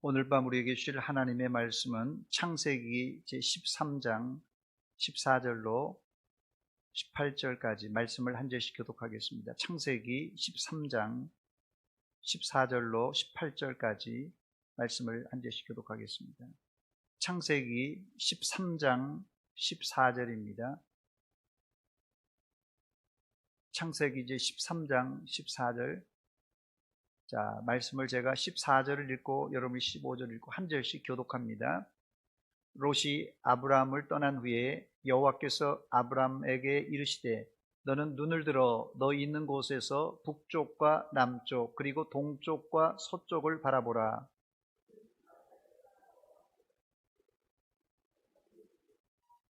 오늘 밤 우리에게 주실 하나님의 말씀은 창세기 제13장 14절로 18절까지 말씀을 한 절씩 교독하겠습니다. 창세기 13장 14절로 18절까지 말씀을 한 절씩 교독하겠습니다. 창세기 13장 14절입니다. 창세기 제13장 14절. 자, 말씀을 제가 14절을 읽고 여러분이 15절 읽고 한 절씩 교독합니다. 롯이 아브라함을 떠난 후에 여호와께서 아브라함에게 이르시되 너는 눈을 들어 너 있는 곳에서 북쪽과 남쪽 그리고 동쪽과 서쪽을 바라보라.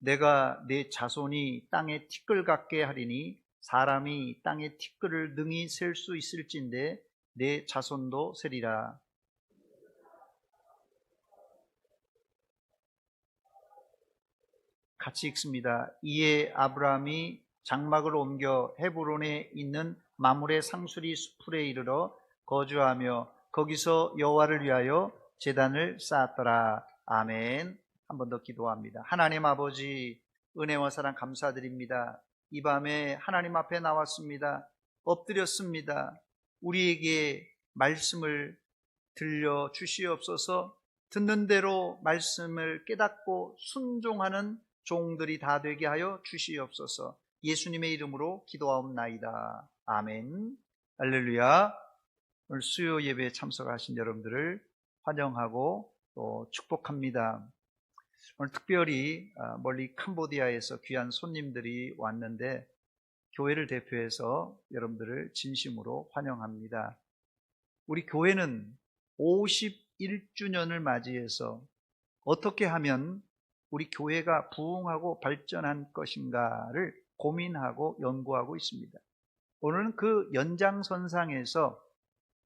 내가 네 자손이 땅에 티끌 같게 하리니 사람이 땅에 티끌을 능히 셀 수 있을진데 내 자손도 세리라. 같이 읽습니다. 이에 아브라함이 장막을 옮겨 헤브론에 있는 마므레 상수리 수풀에 이르러 거주하며 거기서 여호와를 위하여 제단을 쌓았더라. 아멘. 한 번 더 기도합니다. 하나님 아버지, 은혜와 사랑 감사드립니다. 이 밤에 하나님 앞에 나왔습니다. 엎드렸습니다. 우리에게 말씀을 들려 주시옵소서. 듣는 대로 말씀을 깨닫고 순종하는 종들이 다 되게 하여 주시옵소서. 예수님의 이름으로 기도하옵나이다. 아멘. 할렐루야. 오늘 수요 예배에 참석하신 여러분들을 환영하고 또 축복합니다. 오늘 특별히 멀리 캄보디아에서 귀한 손님들이 왔는데 교회를 대표해서 여러분들을 진심으로 환영합니다. 우리 교회는 51주년을 맞이해서 어떻게 하면 우리 교회가 부흥하고 발전한 것인가를 고민하고 연구하고 있습니다. 오늘은 그 연장선상에서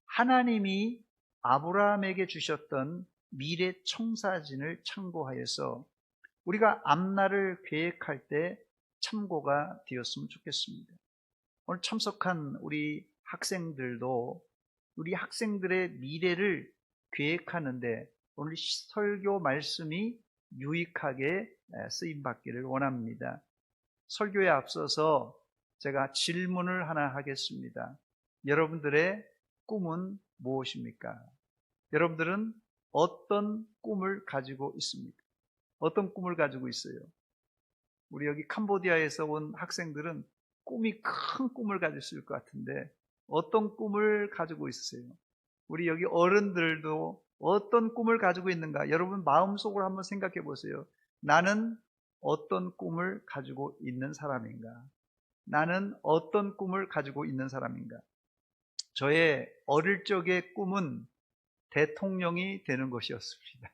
하나님이 아브라함에게 주셨던 미래 청사진을 참고하여서 우리가 앞날을 계획할 때 참고가 되었으면 좋겠습니다. 오늘 참석한 우리 학생들도 우리 학생들의 미래를 계획하는데 오늘 설교 말씀이 유익하게 쓰임받기를 원합니다. 설교에 앞서서 제가 질문을 하나 하겠습니다. 여러분들의 꿈은 무엇입니까? 여러분들은 어떤 꿈을 가지고 있습니까? 어떤 꿈을 가지고 있어요? 우리 여기 캄보디아에서 온 학생들은 꿈이 큰 꿈을 가졌을 것 같은데 어떤 꿈을 가지고 있으세요? 우리 여기 어른들도 어떤 꿈을 가지고 있는가? 여러분 마음속으로 한번 생각해 보세요. 나는 어떤 꿈을 가지고 있는 사람인가? 나는 어떤 꿈을 가지고 있는 사람인가? 저의 어릴 적의 꿈은 대통령이 되는 것이었습니다.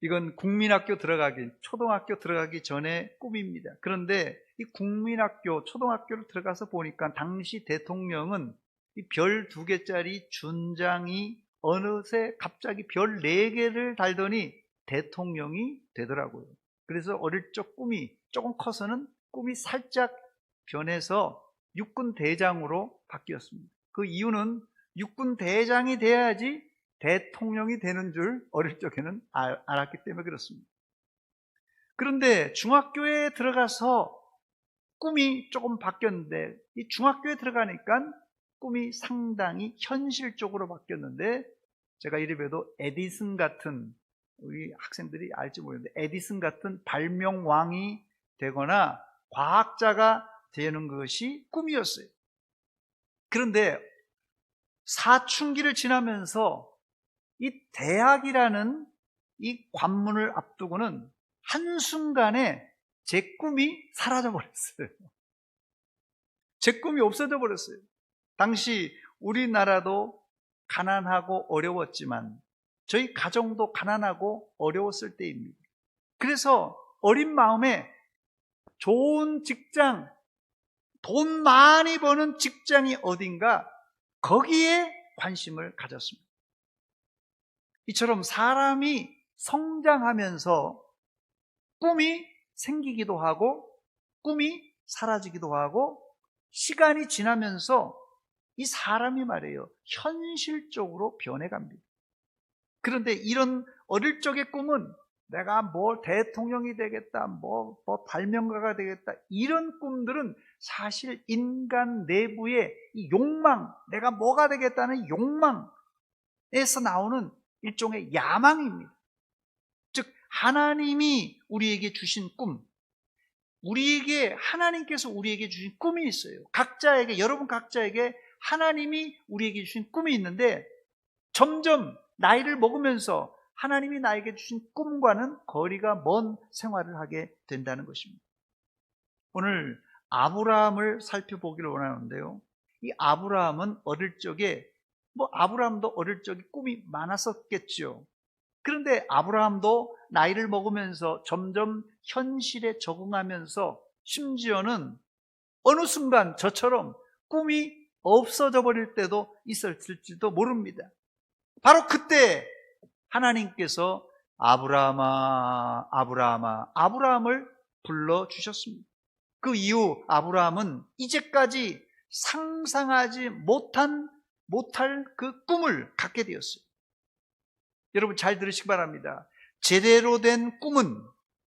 이건 국민학교 들어가기, 초등학교 들어가기 전에 꿈입니다. 그런데 이 국민학교, 초등학교를 들어가서 보니까 당시 대통령은 이 별 2개짜리 준장이 어느새 갑자기 별 4개를 달더니 대통령이 되더라고요. 그래서 어릴 적 꿈이 조금 커서는 꿈이 살짝 변해서 육군 대장으로 바뀌었습니다. 그 이유는 육군 대장이 돼야지 대통령이 되는 줄 어릴 적에는 알았기 때문에 그렇습니다. 그런데 중학교에 들어가서 꿈이 조금 바뀌었는데 이 중학교에 들어가니까 꿈이 상당히 현실적으로 바뀌었는데 제가 이래봬도 에디슨 같은 우리 학생들이 알지 모르는데 에디슨 같은 발명왕이 되거나 과학자가 되는 것이 꿈이었어요. 그런데 사춘기를 지나면서 이 대학이라는 이 관문을 앞두고는 한순간에 제 꿈이 사라져 버렸어요. 제 꿈이 없어져 버렸어요. 당시 우리나라도 가난하고 어려웠지만 저희 가정도 가난하고 어려웠을 때입니다. 그래서 어린 마음에 좋은 직장, 돈 많이 버는 직장이 어딘가 거기에 관심을 가졌습니다. 이처럼 사람이 성장하면서 꿈이 생기기도 하고 꿈이 사라지기도 하고 시간이 지나면서 이 사람이 말이에요 현실적으로 변해갑니다. 그런데 이런 어릴 적의 꿈은 내가 뭐 대통령이 되겠다, 뭐 발명가가 되겠다, 이런 꿈들은 사실 인간 내부의 이 욕망, 내가 뭐가 되겠다는 욕망에서 나오는 일종의 야망입니다. 즉 하나님이 우리에게 주신 꿈, 하나님께서 우리에게 주신 꿈이 있어요. 여러분 각자에게 하나님이 우리에게 주신 꿈이 있는데, 점점 나이를 먹으면서 하나님이 나에게 주신 꿈과는 거리가 먼 생활을 하게 된다는 것입니다. 오늘 아브라함을 살펴보기를 원하는데요, 이 아브라함은 어릴 적에, 아브라함도 어릴 적에 꿈이 많았었겠죠. 그런데 아브라함도 나이를 먹으면서 점점 현실에 적응하면서, 심지어는 어느 순간 저처럼 꿈이 없어져 버릴 때도 있었을지도 모릅니다. 바로 그때 하나님께서 아브라함아, 아브라함아, 아브라함을 불러주셨습니다. 그 이후 아브라함은 이제까지 상상하지 못할 그 꿈을 갖게 되었어요. 여러분 잘 들으시기 바랍니다. 제대로 된 꿈은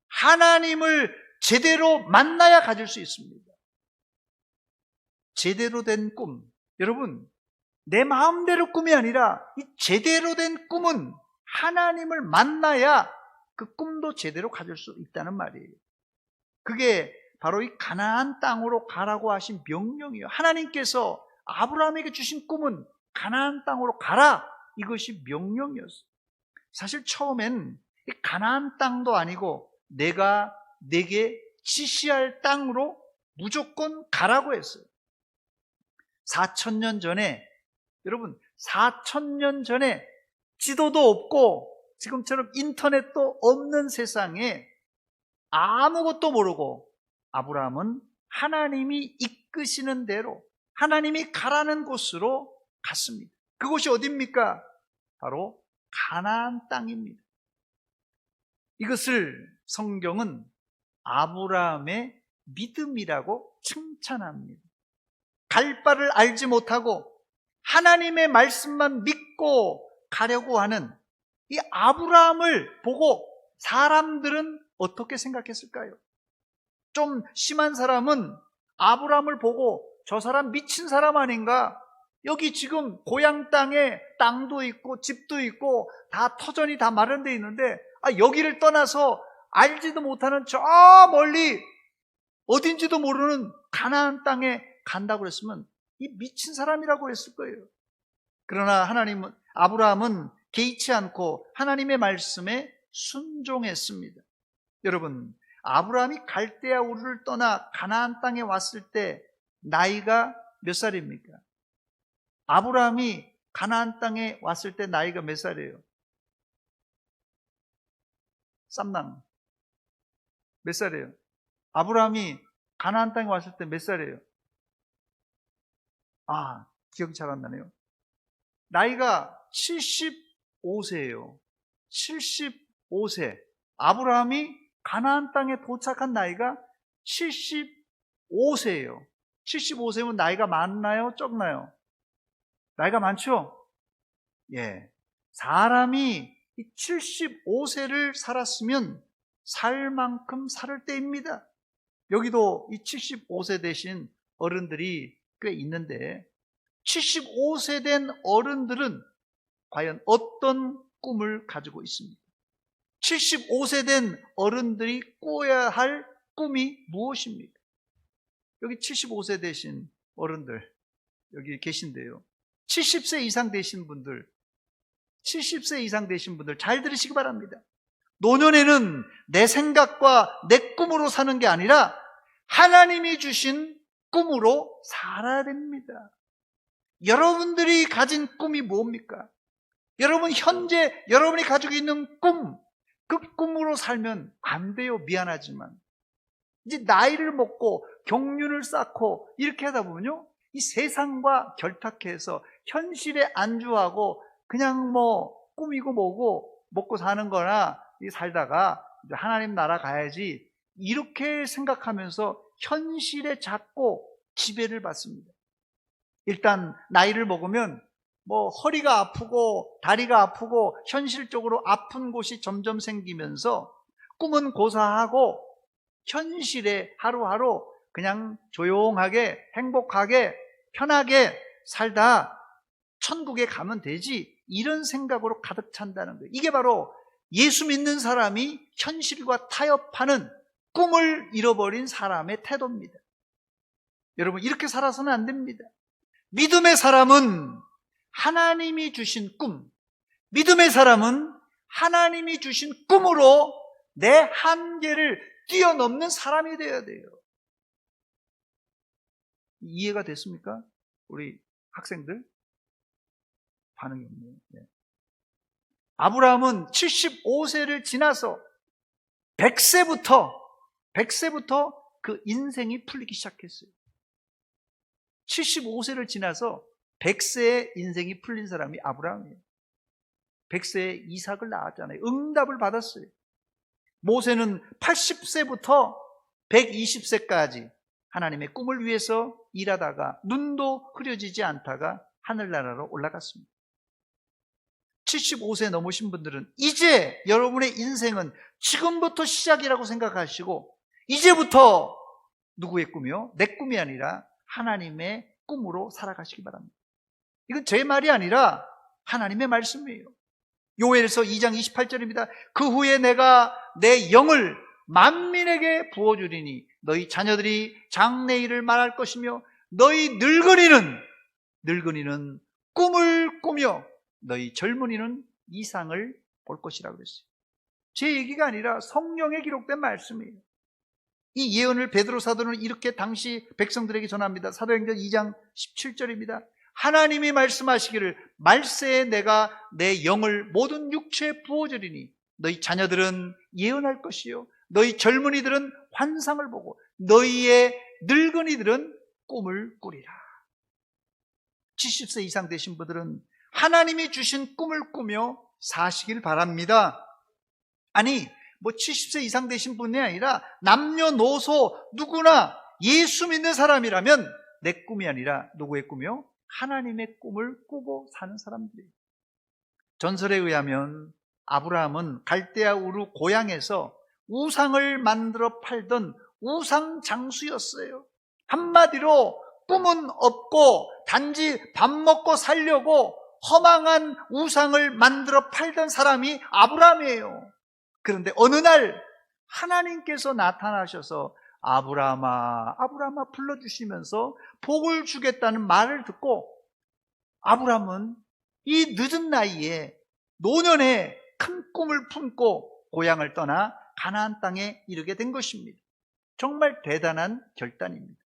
하나님을 제대로 만나야 가질 수 있습니다. 제대로 된 꿈, 여러분 내 마음대로 꿈이 아니라 이 제대로 된 꿈은 하나님을 만나야 그 꿈도 제대로 가질 수 있다는 말이에요. 그게 바로 이 가나안 땅으로 가라고 하신 명령이에요. 하나님께서 아브라함에게 주신 꿈은 가나안 땅으로 가라, 이것이 명령이었어요. 사실 처음엔 이 가나안 땅도 아니고 내가 내게 지시할 땅으로 무조건 가라고 했어요. 4,000년 전에, 여러분 4,000년 전에 지도도 없고 지금처럼 인터넷도 없는 세상에 아무것도 모르고 아브라함은 하나님이 이끄시는 대로, 하나님이 가라는 곳으로 갔습니다. 그곳이 어디입니까? 바로 가나안 땅입니다. 이것을 성경은 아브라함의 믿음이라고 칭찬합니다. 갈 바를 알지 못하고 하나님의 말씀만 믿고 가려고 하는 이 아브라함을 보고 사람들은 어떻게 생각했을까요? 좀 심한 사람은 아브라함을 보고 저 사람 미친 사람 아닌가? 여기 지금 고향 땅에 땅도 있고 집도 있고 다 터전이 다 마련되어 있는데 여기를 떠나서 알지도 못하는 저 멀리 어딘지도 모르는 가나안 땅에 간다고 그랬으면 이 미친 사람이라고 했을 거예요. 그러나 아브라함은 개의치 않고 하나님의 말씀에 순종했습니다. 여러분, 아브라함이 갈대아 우르를 떠나 가나안 땅에 왔을 때 나이가 몇 살입니까? 아브라함이 가나안 땅에 왔을 때 나이가 몇 살이에요? 쌈남 몇 살이에요? 아브라함이 가나안 땅에 왔을 때 몇 살이에요? 기억이 잘 안 나네요. 나이가 75세예요. 75세. 아브라함이 가나안 땅에 도착한 나이가 75세예요. 75세면 나이가 많나요? 적나요? 나이가 많죠? 예. 사람이 75세를 살았으면 살 만큼 살 때입니다. 여기도 이 75세 되신 어른들이 꽤 있는데, 75세 된 어른들은 과연 어떤 꿈을 가지고 있습니까? 75세 된 어른들이 꿔야 할 꿈이 무엇입니까? 여기 75세 되신 어른들 여기 계신데요, 70세 이상 되신 분들, 70세 이상 되신 분들 잘 들으시기 바랍니다. 노년에는 내 생각과 내 꿈으로 사는 게 아니라 하나님이 주신 꿈으로 살아야 됩니다. 여러분들이 가진 꿈이 뭡니까? 여러분 현재 여러분이 가지고 있는 꿈, 그 꿈으로 살면 안 돼요. 미안하지만 이제 나이를 먹고 경륜을 쌓고 이렇게 하다 보면요, 이 세상과 결탁해서 현실에 안주하고 그냥 꿈이고 뭐고 먹고 사는 거나 살다가 이제 하나님 나라 가야지 이렇게 생각하면서 현실에 자꾸 지배를 받습니다. 일단 나이를 먹으면 뭐 허리가 아프고 다리가 아프고 현실적으로 아픈 곳이 점점 생기면서 꿈은 고사하고 현실에 하루하루 그냥 조용하게 행복하게 편하게 살다 천국에 가면 되지, 이런 생각으로 가득 찬다는 거예요. 이게 바로 예수 믿는 사람이 현실과 타협하는 꿈을 잃어버린 사람의 태도입니다. 여러분, 이렇게 살아서는 안 됩니다. 믿음의 사람은 하나님이 주신 꿈, 믿음의 사람은 하나님이 주신 꿈으로 내 한계를 뛰어넘는 사람이 되어야 돼요. 이해가 됐습니까? 우리 학생들? 반응이 없네요. 네. 아브라함은 75세를 지나서 100세부터 그 인생이 풀리기 시작했어요. 75세를 지나서 100세의 인생이 풀린 사람이 아브라함이에요. 100세에 이삭을 낳았잖아요. 응답을 받았어요. 모세는 80세부터 120세까지 하나님의 꿈을 위해서 일하다가 눈도 흐려지지 않다가 하늘나라로 올라갔습니다. 75세 넘으신 분들은 이제 여러분의 인생은 지금부터 시작이라고 생각하시고, 이제부터 누구의 꿈이요? 내 꿈이 아니라 하나님의 꿈으로 살아가시기 바랍니다. 이건 제 말이 아니라 하나님의 말씀이에요. 요엘서 2장 28절입니다. 그 후에 내가 내 영을 만민에게 부어주리니 너희 자녀들이 장래일을 말할 것이며 너희 늙은이는 꿈을 꾸며 너희 젊은이는 이상을 볼 것이라고 그랬어요. 제 얘기가 아니라 성경에 기록된 말씀이에요. 이 예언을 베드로 사도는 이렇게 당시 백성들에게 전합니다. 사도행전 2장 17절입니다. 하나님이 말씀하시기를 말세에 내가 내 영을 모든 육체에 부어주리니 너희 자녀들은 예언할 것이요 너희 젊은이들은 환상을 보고 너희의 늙은이들은 꿈을 꾸리라. 70세 이상 되신 분들은 하나님이 주신 꿈을 꾸며 사시길 바랍니다. 아니, 뭐 70세 이상 되신 분이 아니라 남녀노소 누구나 예수 믿는 사람이라면 내 꿈이 아니라 누구의 꿈이요? 하나님의 꿈을 꾸고 사는 사람들이에요. 전설에 의하면 아브라함은 갈대아 우르 고향에서 우상을 만들어 팔던 우상 장수였어요. 한마디로 꿈은 없고 단지 밥 먹고 살려고 허망한 우상을 만들어 팔던 사람이 아브라함이에요. 그런데 어느 날 하나님께서 나타나셔서 아브라함아, 아브라함아 불러주시면서 복을 주겠다는 말을 듣고 아브라함은 이 늦은 나이에 노년에 큰 꿈을 품고 고향을 떠나 가나안 땅에 이르게 된 것입니다. 정말 대단한 결단입니다.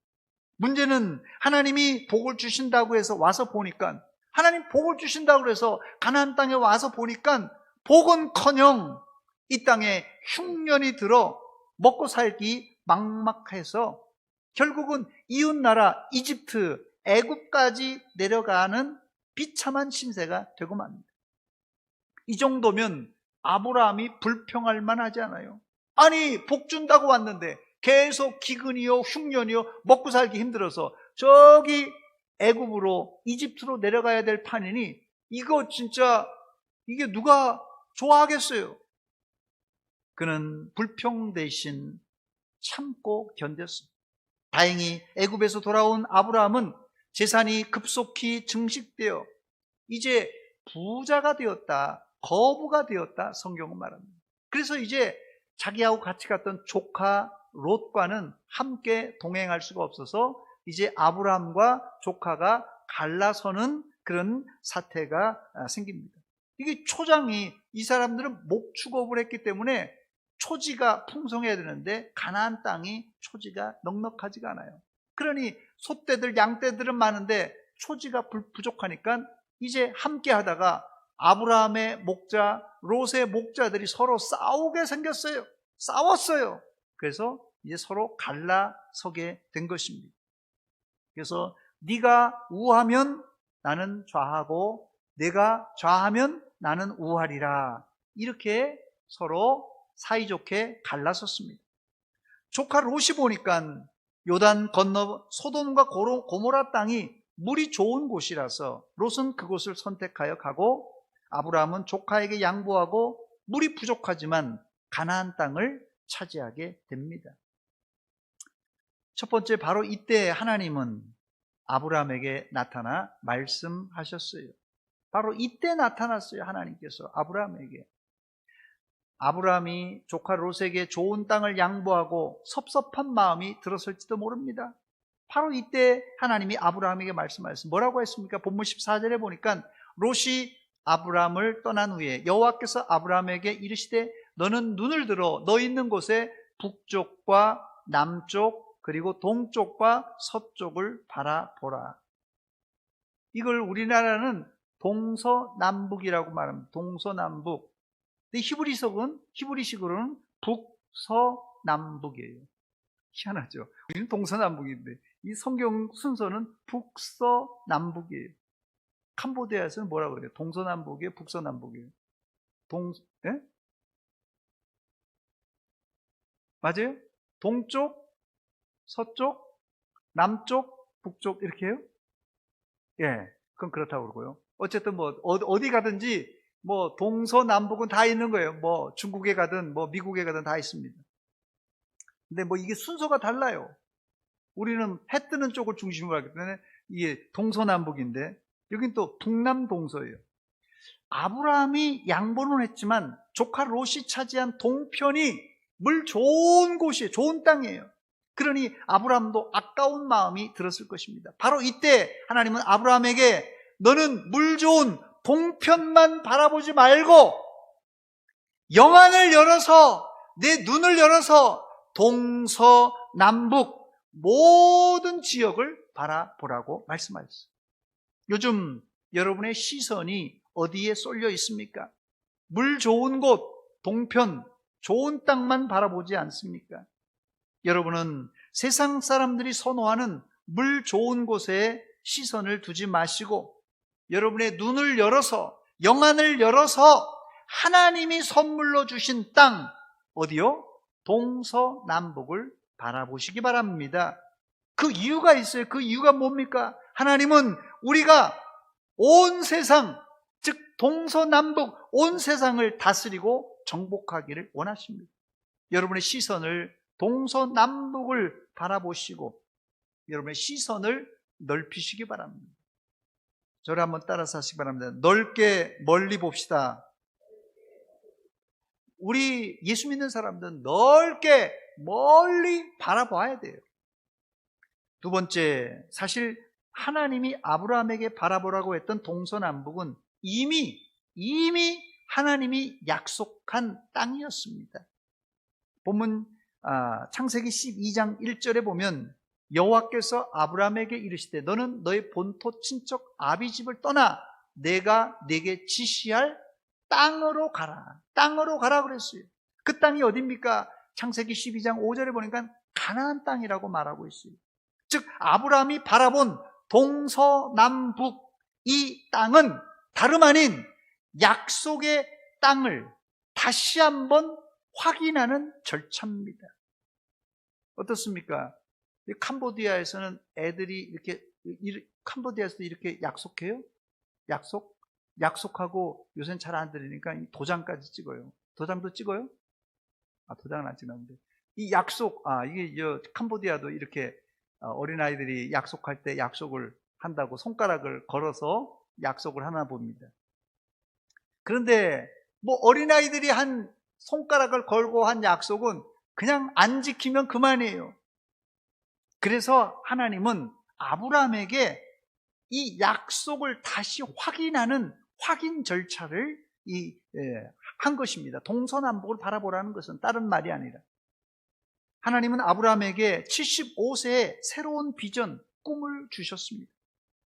문제는 하나님이 복을 주신다고 해서 와서 보니까, 하나님 복을 주신다고 해서 가나안 땅에 와서 보니까 복은커녕 이 땅에 흉년이 들어 먹고 살기 막막해서 결국은 이웃나라 이집트, 애굽까지 내려가는 비참한 신세가 되고 맙니다. 이 정도면 아브라함이 불평할 만하지 않아요? 아니, 복 준다고 왔는데 계속 기근이요 흉년이요 먹고 살기 힘들어서 저기 애굽으로 이집트로 내려가야 될 판이니 이거 진짜 이게 누가 좋아하겠어요? 그는 불평 대신 참고 견뎠습니다. 다행히 애굽에서 돌아온 아브라함은 재산이 급속히 증식되어 이제 부자가 되었다, 거부가 되었다, 성경은 말합니다. 그래서 이제 자기하고 같이 갔던 조카 롯과는 함께 동행할 수가 없어서 이제 아브라함과 조카가 갈라서는 그런 사태가 생깁니다. 이게 초장이, 이 사람들은 목축업을 했기 때문에 초지가 풍성해야 되는데 가나안 땅이 초지가 넉넉하지가 않아요. 그러니 소떼들, 양떼들은 많은데 초지가 부족하니까 이제 함께 하다가 아브라함의 목자, 롯의 목자들이 서로 싸우게 생겼어요. 싸웠어요. 그래서 이제 서로 갈라서게 된 것입니다. 그래서 네가 우하면 나는 좌하고 내가 좌하면 나는 우하리라. 이렇게 서로 사이좋게 갈라섰습니다. 조카 롯이 보니까 요단 건너 소돔과 고모라 땅이 물이 좋은 곳이라서 롯은 그곳을 선택하여 가고 아브라함은 조카에게 양보하고 물이 부족하지만 가나안 땅을 차지하게 됩니다. 첫 번째, 바로 이때 하나님은 아브라함에게 나타나 말씀하셨어요. 바로 이때 나타났어요. 하나님께서 아브라함에게. 아브라함이 조카 롯에게 좋은 땅을 양보하고 섭섭한 마음이 들었을지도 모릅니다. 바로 이때 하나님이 아브라함에게 말씀하셨습니다. 뭐라고 했습니까? 본문 14절에 보니까 롯이 아브라함을 떠난 후에 여호와께서 아브라함에게 이르시되 너는 눈을 들어 너 있는 곳에 북쪽과 남쪽 그리고 동쪽과 서쪽을 바라보라. 이걸 우리나라는 동서남북이라고 말합니다. 동서남북. 근데 히브리식으로는 북서남북이에요. 희한하죠. 우리는 동서남북인데 이 성경 순서는 북서남북이에요. 캄보디아에서는 뭐라고 그래요? 동서남북이에요? 북서남북이에요? 예? 맞아요? 동쪽, 서쪽, 남쪽, 북쪽 이렇게 해요? 예, 그건 그렇다고 그러고요. 어쨌든 뭐 어디 가든지 뭐 동서남북은 다 있는 거예요. 뭐 중국에 가든 뭐 미국에 가든 다 있습니다. 근데 뭐 이게 순서가 달라요. 우리는 해 뜨는 쪽을 중심으로 하기 때문에 이게 동서남북인데 여긴 또 북남동서예요. 아브라함이 양보는 했지만 조카 롯이 차지한 동편이 물 좋은 곳이에요. 좋은 땅이에요. 그러니 아브라함도 아까운 마음이 들었을 것입니다. 바로 이때 하나님은 아브라함에게 너는 물 좋은 동편만 바라보지 말고 영안을 열어서 내 눈을 열어서 동서남북 모든 지역을 바라보라고 말씀하셨어요. 요즘 여러분의 시선이 어디에 쏠려 있습니까? 물 좋은 곳, 동편, 좋은 땅만 바라보지 않습니까? 여러분은 세상 사람들이 선호하는 물 좋은 곳에 시선을 두지 마시고 여러분의 눈을 열어서 영안을 열어서 하나님이 선물로 주신 땅 어디요? 동서남북을 바라보시기 바랍니다. 그 이유가 있어요. 그 이유가 뭡니까? 하나님은 우리가 온 세상, 즉 동서남북 온 세상을 다스리고 정복하기를 원하십니다. 여러분의 시선을 동서남북을 바라보시고 여러분의 시선을 넓히시기 바랍니다. 저를 한번 따라서 하시기 바랍니다. 넓게 멀리 봅시다. 우리 예수 믿는 사람들은 넓게 멀리 바라봐야 돼요. 두 번째, 사실 하나님이 아브라함에게 바라보라고 했던 동서남북은 이미 하나님이 약속한 땅이었습니다. 본문 창세기 12장 1절에 보면 여호와께서 아브라함에게 이르시되 너는 너의 본토 친척 아비 집을 떠나 내가 네게 지시할 땅으로 가라. 땅으로 가라 그랬어요. 그 땅이 어디입니까? 창세기 12장 5절에 보니까 가나안 땅이라고 말하고 있어요. 즉 아브라함이 바라본 동서남북 이 땅은 다름 아닌 약속의 땅을 다시 한번 확인하는 절차입니다. 어떻습니까? 캄보디아에서는 애들이 캄보디아에서도 이렇게 약속해요? 약속하고 요새는 잘 안 들으니까 도장까지 찍어요. 도장도 찍어요? 도장은 안 찍는데. 이 약속, 이게 캄보디아도 이렇게 어린아이들이 약속할 때 약속을 한다고 손가락을 걸어서 약속을 하나 봅니다. 그런데 뭐 어린아이들이 한 손가락을 걸고 한 약속은 그냥 안 지키면 그만이에요. 그래서 하나님은 아브라함에게 이 약속을 다시 확인하는 확인 절차를 한 것입니다. 동서남북을 바라보라는 것은 다른 말이 아니라 하나님은 아브라함에게 75세의 새로운 비전, 꿈을 주셨습니다.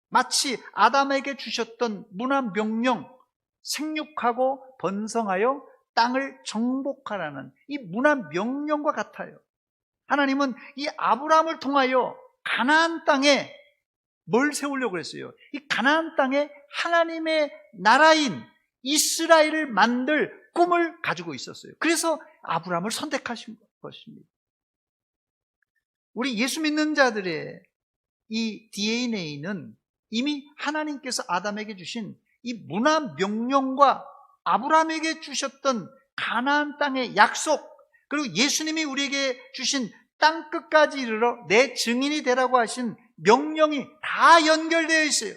마치 아담에게 주셨던 문화 명령, 생육하고 번성하여 땅을 정복하라는 이 문화 명령과 같아요. 하나님은 이 아브라함을 통하여 가나안 땅에 뭘 세우려고 했어요? 이 가나안 땅에 하나님의 나라인 이스라엘을 만들 꿈을 가지고 있었어요. 그래서 아브라함을 선택하신 것입니다. 우리 예수 믿는 자들의 이 DNA는 이미 하나님께서 아담에게 주신 이 문화 명령과 아브라함에게 주셨던 가나안 땅의 약속, 그리고 예수님이 우리에게 주신 땅 끝까지 이르러 내 증인이 되라고 하신 명령이 다 연결되어 있어요.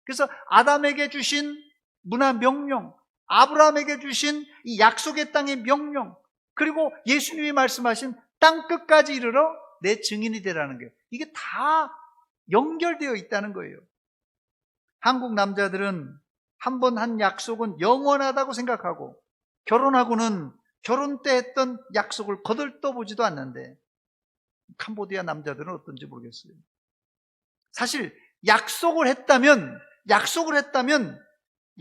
그래서 아담에게 주신 문화 명령, 아브라함에게 주신 이 약속의 땅의 명령, 그리고 예수님이 말씀하신 땅 끝까지 이르러 내 증인이 되라는 게, 이게 다 연결되어 있다는 거예요. 한국 남자들은 한 번 한 약속은 영원하다고 생각하고 결혼하고는 결혼 때 했던 약속을 거들떠보지도 않는데, 캄보디아 남자들은 어떤지 모르겠어요. 사실 약속을 했다면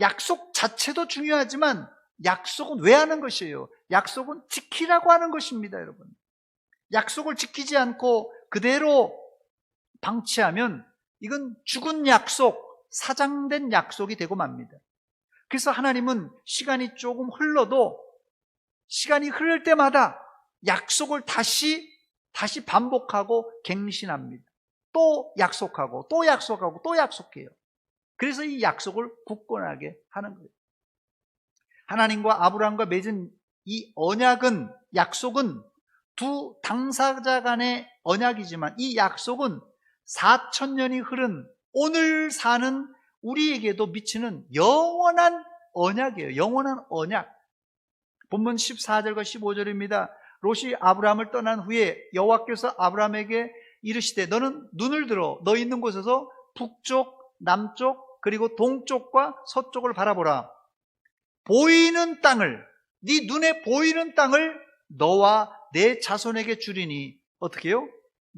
약속 자체도 중요하지만 약속은 왜 하는 것이에요? 약속은 지키라고 하는 것입니다, 여러분. 약속을 지키지 않고 그대로 방치하면 이건 죽은 약속, 사장된 약속이 되고 맙니다. 그래서 하나님은 시간이 조금 흘러도 시간이 흐를 때마다 약속을 다시 반복하고 갱신합니다. 또 약속하고 또 약속하고 또 약속해요. 그래서 이 약속을 굳건하게 하는 거예요. 하나님과 아브라함과 맺은 이 언약은, 약속은 두 당사자 간의 언약이지만 이 약속은 4,000년이 흐른 오늘 사는 우리에게도 미치는 영원한 언약이에요. 영원한 언약. 본문 14절과 15절입니다. 롯이 아브라함을 떠난 후에 여호와께서 아브라함에게 이르시되 너는 눈을 들어 너 있는 곳에서 북쪽, 남쪽, 그리고 동쪽과 서쪽을 바라보라. 보이는 땅을, 네 눈에 보이는 땅을 너와 내 자손에게 주리니 어떻게 해요?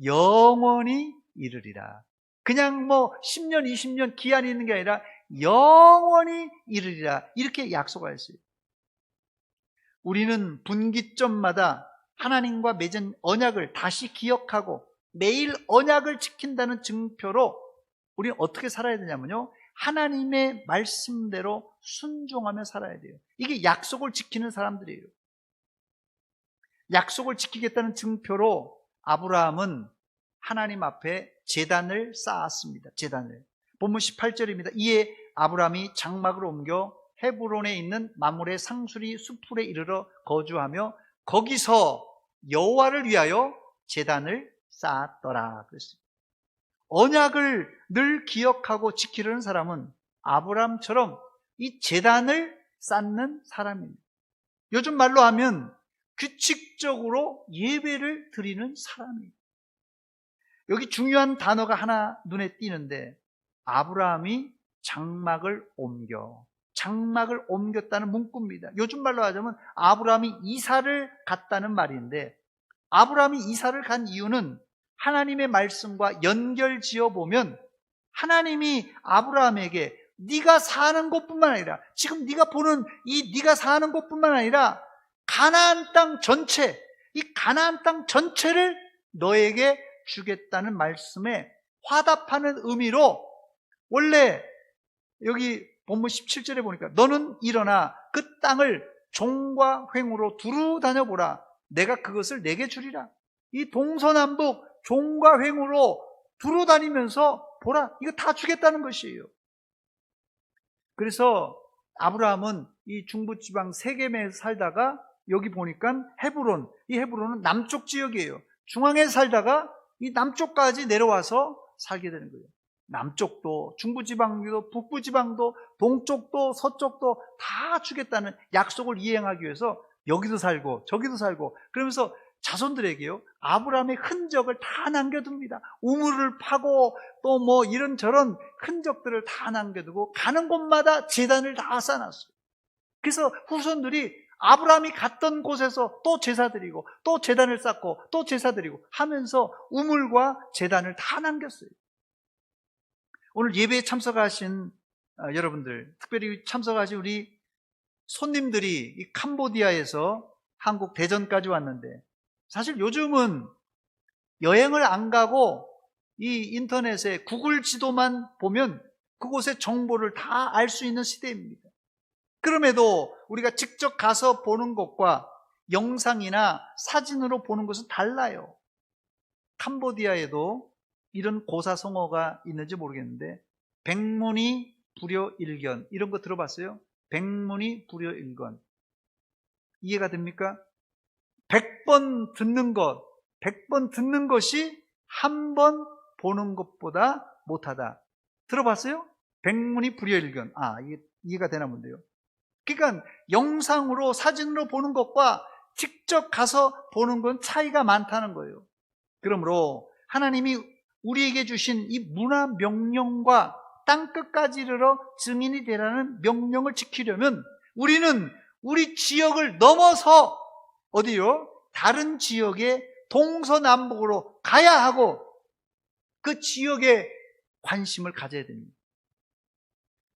영원히 이르리라. 그냥 10년, 20년 기한이 있는 게 아니라 영원히 이르리라. 이렇게 약속하였어요. 우리는 분기점마다 하나님과 맺은 언약을 다시 기억하고 매일 언약을 지킨다는 증표로 우리는 어떻게 살아야 되냐면요, 하나님의 말씀대로 순종하며 살아야 돼요. 이게 약속을 지키는 사람들이에요. 약속을 지키겠다는 증표로 아브라함은 하나님 앞에 제단을 쌓았습니다. 제단을. 본문 18절입니다. 이에 아브라함이 장막을 옮겨 헤브론에 있는 마므레 상수리 수풀에 이르러 거주하며 거기서 여호와를 위하여 제단을 쌓았더라 그랬습니다. 언약을 늘 기억하고 지키려는 사람은 아브라함처럼 이 제단을 쌓는 사람입니다. 요즘 말로 하면 규칙적으로 예배를 드리는 사람이에요. 여기 중요한 단어가 하나 눈에 띄는데, 아브라함이 장막을 옮겼다는 문구입니다. 요즘 말로 하자면 아브라함이 이사를 갔다는 말인데, 아브라함이 이사를 간 이유는 하나님의 말씀과 연결 지어 보면 하나님이 아브라함에게 네가 사는 곳뿐만 아니라, 지금 네가 보는 이 네가 사는 곳뿐만 아니라 가나안 땅 전체, 이 가나안 땅 전체를 너에게 주겠다는 말씀에 화답하는 의미로, 원래 여기 본문 17절에 보니까 너는 일어나 그 땅을 종과 횡으로 두루 다녀보라. 내가 그것을 내게 주리라. 이 동서남북 종과 횡으로 두루 다니면서 보라. 이거 다 주겠다는 것이에요. 그래서 아브라함은 이 중부지방 세겜에 살다가 여기 보니까 헤브론, 이 헤브론은 남쪽 지역이에요. 중앙에 살다가 이 남쪽까지 내려와서 살게 되는 거예요. 남쪽도, 중부지방도, 북부지방도, 동쪽도, 서쪽도 다 주겠다는 약속을 이행하기 위해서 여기도 살고 저기도 살고, 그러면서 자손들에게요, 아브라함의 흔적을 다 남겨둡니다. 우물을 파고 또 이런저런 흔적들을 다 남겨두고 가는 곳마다 제단을 다 쌓아놨어요. 그래서 후손들이 아브라함이 갔던 곳에서 또 제사 드리고 또 제단을 쌓고 또 제사 드리고 하면서 우물과 제단을 다 남겼어요. 오늘 예배에 참석하신 여러분들, 특별히 참석하신 우리 손님들이 이 캄보디아에서 한국 대전까지 왔는데, 사실 요즘은 여행을 안 가고 이 인터넷에 구글 지도만 보면 그곳의 정보를 다 알 수 있는 시대입니다. 그럼에도 우리가 직접 가서 보는 것과 영상이나 사진으로 보는 것은 달라요. 캄보디아에도 이런 고사성어가 있는지 모르겠는데 백문이 불여일견, 이런 거 들어봤어요? 백문이 불여일견. 이해가 됩니까? 100번 듣는 것이 한 번 보는 것보다 못하다. 들어봤어요? 백문이 불여일견. 이게 이해가 되나 본데요. 그러니까 영상으로, 사진으로 보는 것과 직접 가서 보는 건 차이가 많다는 거예요. 그러므로 하나님이 우리에게 주신 이 문화 명령과 땅끝까지 이르러 증인이 되라는 명령을 지키려면 우리는 우리 지역을 넘어서 어디요? 다른 지역에 동서남북으로 가야 하고 그 지역에 관심을 가져야 됩니다.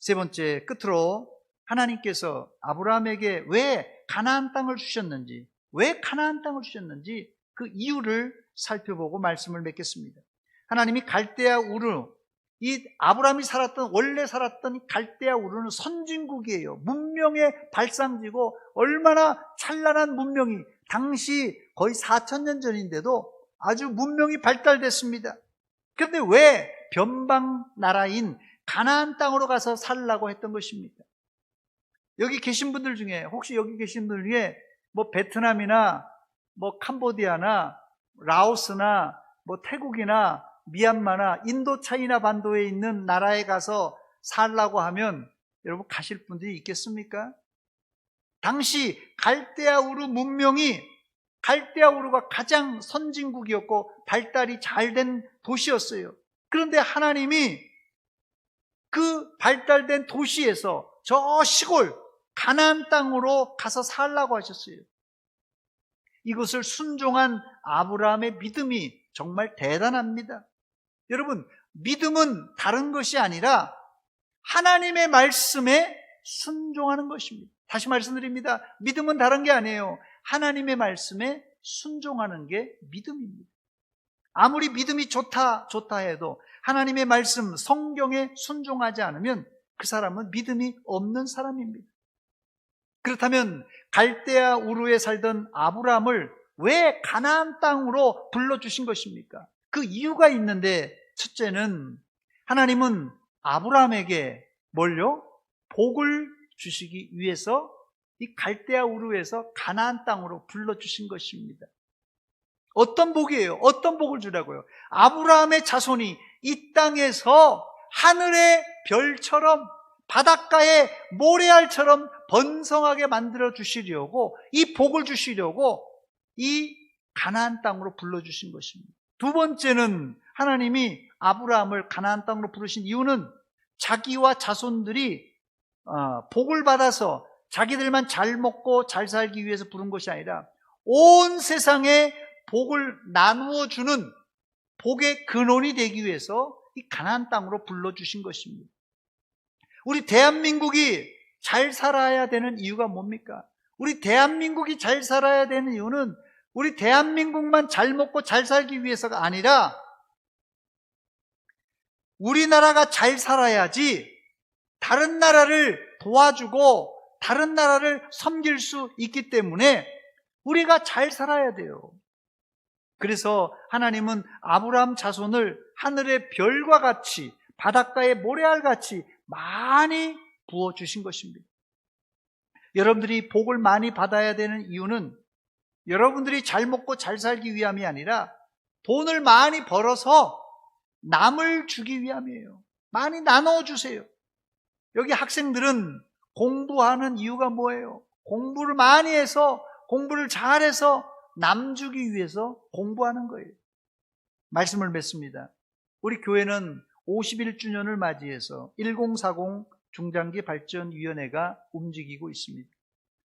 세 번째, 끝으로 하나님께서 아브라함에게 왜 가나안 땅을 주셨는지, 그 이유를 살펴보고 말씀을 맺겠습니다. 하나님이 갈대아 우르, 이 아브라함이 원래 살았던 갈대아 우르는 선진국이에요. 문명의 발상지고 얼마나 찬란한 문명이, 당시 거의 4,000년 전인데도 아주 문명이 발달됐습니다. 그런데 왜 변방 나라인 가나안 땅으로 가서 살라고 했던 것입니까? 여기 계신 분들 중에, 혹시 여기 계신 분들 중에 뭐 베트남이나 뭐 캄보디아나 라오스나 뭐 태국이나 미얀마나 인도 차이나 반도에 있는 나라에 가서 살라고 하면 여러분 가실 분들이 있겠습니까? 당시 갈대아 우르 문명이, 갈대아 우르가 가장 선진국이었고 발달이 잘 된 도시였어요. 그런데 하나님이 그 발달된 도시에서 저 시골 가나안 땅으로 가서 살라고 하셨어요. 이것을 순종한 아브라함의 믿음이 정말 대단합니다. 여러분, 믿음은 다른 것이 아니라 하나님의 말씀에 순종하는 것입니다. 다시 말씀드립니다. 믿음은 다른 게 아니에요. 하나님의 말씀에 순종하는 게 믿음입니다. 아무리 믿음이 좋다 해도 하나님의 말씀, 성경에 순종하지 않으면 그 사람은 믿음이 없는 사람입니다. 그렇다면 갈대아 우르에 살던 아브라함을 왜 가나안 땅으로 불러주신 것입니까? 그 이유가 있는데, 첫째는 하나님은 아브라함에게 뭘요? 복을 주시기 위해서 이 갈대아 우르에서 가나안 땅으로 불러주신 것입니다. 어떤 복이에요? 어떤 복을 주라고요? 아브라함의 자손이 이 땅에서 하늘의 별처럼, 바닷가의 모래알처럼 번성하게 만들어 주시려고, 이 복을 주시려고 이 가나안 땅으로 불러주신 것입니다. 두 번째는 하나님이 아브라함을 가나안 땅으로 부르신 이유는 자기와 자손들이 복을 받아서 자기들만 잘 먹고 잘 살기 위해서 부른 것이 아니라 온 세상에 복을 나누어 주는 복의 근원이 되기 위해서 이 가나안 땅으로 불러주신 것입니다. 우리 대한민국이 잘 살아야 되는 이유가 뭡니까? 우리 대한민국이 잘 살아야 되는 이유는 우리 대한민국만 잘 먹고 잘 살기 위해서가 아니라 우리나라가 잘 살아야지 다른 나라를 도와주고 다른 나라를 섬길 수 있기 때문에 우리가 잘 살아야 돼요. 그래서 하나님은 아브라함 자손을 하늘의 별과 같이, 바닷가의 모래알 같이 많이 부어주신 것입니다. 여러분들이 복을 많이 받아야 되는 이유는 여러분들이 잘 먹고 잘 살기 위함이 아니라 돈을 많이 벌어서 남을 주기 위함이에요. 많이 나눠주세요. 여기 학생들은 공부하는 이유가 뭐예요? 공부를 많이 해서, 공부를 잘해서 남 주기 위해서 공부하는 거예요. 말씀을 맺습니다. 우리 교회는 51주년을 맞이해서 1040 중장기 발전위원회가 움직이고 있습니다.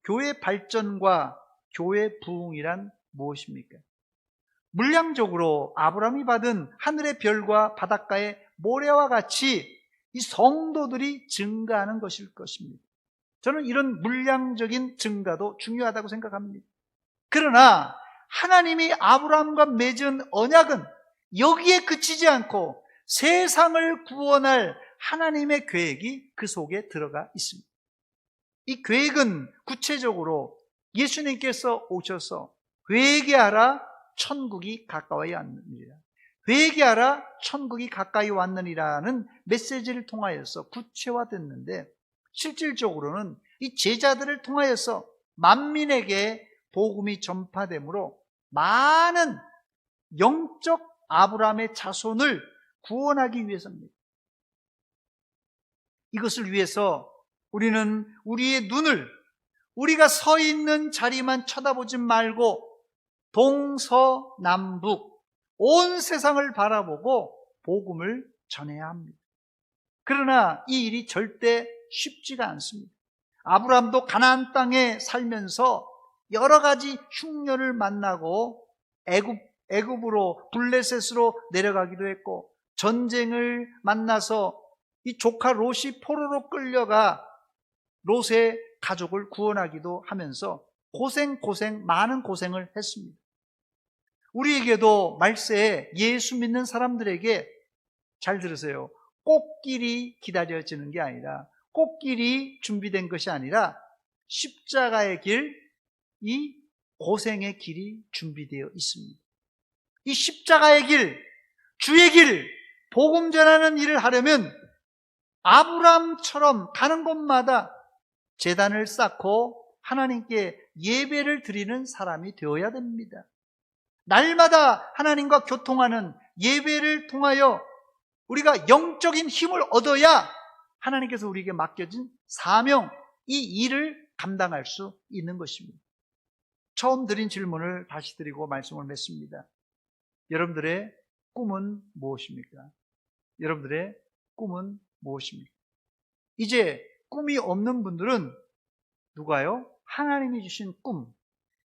교회 발전과 교회 부흥이란 무엇입니까? 물량적으로 아브라함이 받은 하늘의 별과 바닷가의 모래와 같이 이 성도들이 증가하는 것일 것입니다. 저는 이런 물량적인 증가도 중요하다고 생각합니다. 그러나 하나님이 아브라함과 맺은 언약은 여기에 그치지 않고 세상을 구원할 하나님의 계획이 그 속에 들어가 있습니다. 이 계획은 구체적으로 예수님께서 오셔서 회개하라, 천국이 가까워야 합니다. 회개하라 천국이 가까이 왔느니라는 메시지를 통하여서 구체화됐는데, 실질적으로는 이 제자들을 통하여서 만민에게 복음이 전파되므로 많은 영적 아브라함의 자손을 구원하기 위해서입니다. 이것을 위해서 우리는 우리의 눈을 우리가 서 있는 자리만 쳐다보지 말고 동서남북 온 세상을 바라보고 복음을 전해야 합니다. 그러나 이 일이 절대 쉽지가 않습니다. 아브라함도 가나안 땅에 살면서 여러 가지 흉년을 만나고 애굽으로 블레셋으로 내려가기도 했고, 전쟁을 만나서 이 조카 롯이 포로로 끌려가 롯의 가족을 구원하기도 하면서 많은 고생을 했습니다. 우리에게도 말세에 예수 믿는 사람들에게, 잘 들으세요, 꽃길이 기다려지는 게 아니라, 꽃길이 준비된 것이 아니라 십자가의 길, 이 고생의 길이 준비되어 있습니다. 이 십자가의 길, 주의 길, 복음 전하는 일을 하려면 아브라함처럼 가는 곳마다 제단을 쌓고 하나님께 예배를 드리는 사람이 되어야 됩니다. 날마다 하나님과 교통하는 예배를 통하여 우리가 영적인 힘을 얻어야 하나님께서 우리에게 맡겨진 사명, 이 일을 감당할 수 있는 것입니다. 처음 드린 질문을 다시 드리고 말씀을 맺습니다. 여러분들의 꿈은 무엇입니까? 여러분들의 꿈은 무엇입니까? 이제 꿈이 없는 분들은 누가요? 하나님이 주신 꿈,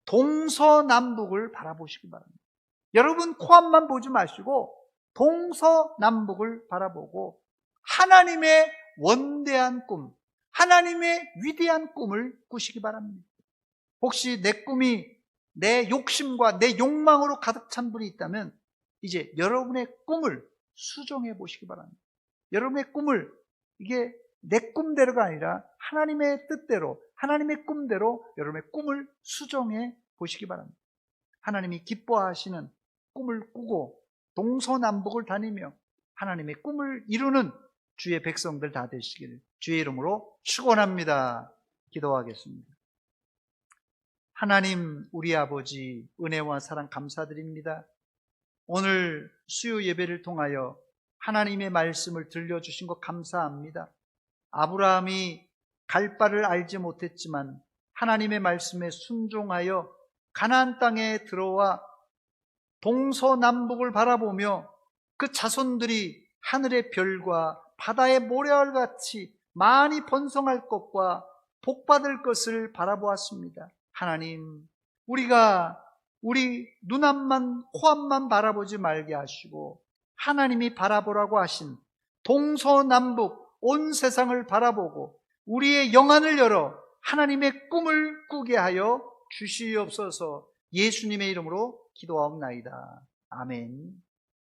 동서남북을 바라보시기 바랍니다. 여러분 코앞만 보지 마시고 동서남북을 바라보고 하나님의 원대한 꿈, 하나님의 위대한 꿈을 꾸시기 바랍니다. 혹시 내 꿈이 내 욕심과 내 욕망으로 가득 찬 분이 있다면 이제 여러분의 꿈을 수정해 보시기 바랍니다. 여러분의 꿈을, 이게 내 꿈대로가 아니라 하나님의 뜻대로, 하나님의 꿈대로 여러분의 꿈을 수정해 보시기 바랍니다. 하나님이 기뻐하시는 꿈을 꾸고 동서남북을 다니며 하나님의 꿈을 이루는 주의 백성들 다 되시기를 주의 이름으로 축원합니다. 기도하겠습니다. 하나님, 우리 아버지, 은혜와 사랑 감사드립니다. 오늘 수요 예배를 통하여 하나님의 말씀을 들려주신 것 감사합니다. 아브라함이 갈 바를 알지 못했지만 하나님의 말씀에 순종하여 가나안 땅에 들어와 동서남북을 바라보며 그 자손들이 하늘의 별과 바다의 모래알같이 많이 번성할 것과 복받을 것을 바라보았습니다. 하나님, 우리가 우리 눈앞만, 코앞만 바라보지 말게 하시고 하나님이 바라보라고 하신 동서남북 온 세상을 바라보고 우리의 영안을 열어 하나님의 꿈을 꾸게 하여 주시옵소서. 예수님의 이름으로 기도하옵나이다. 아멘.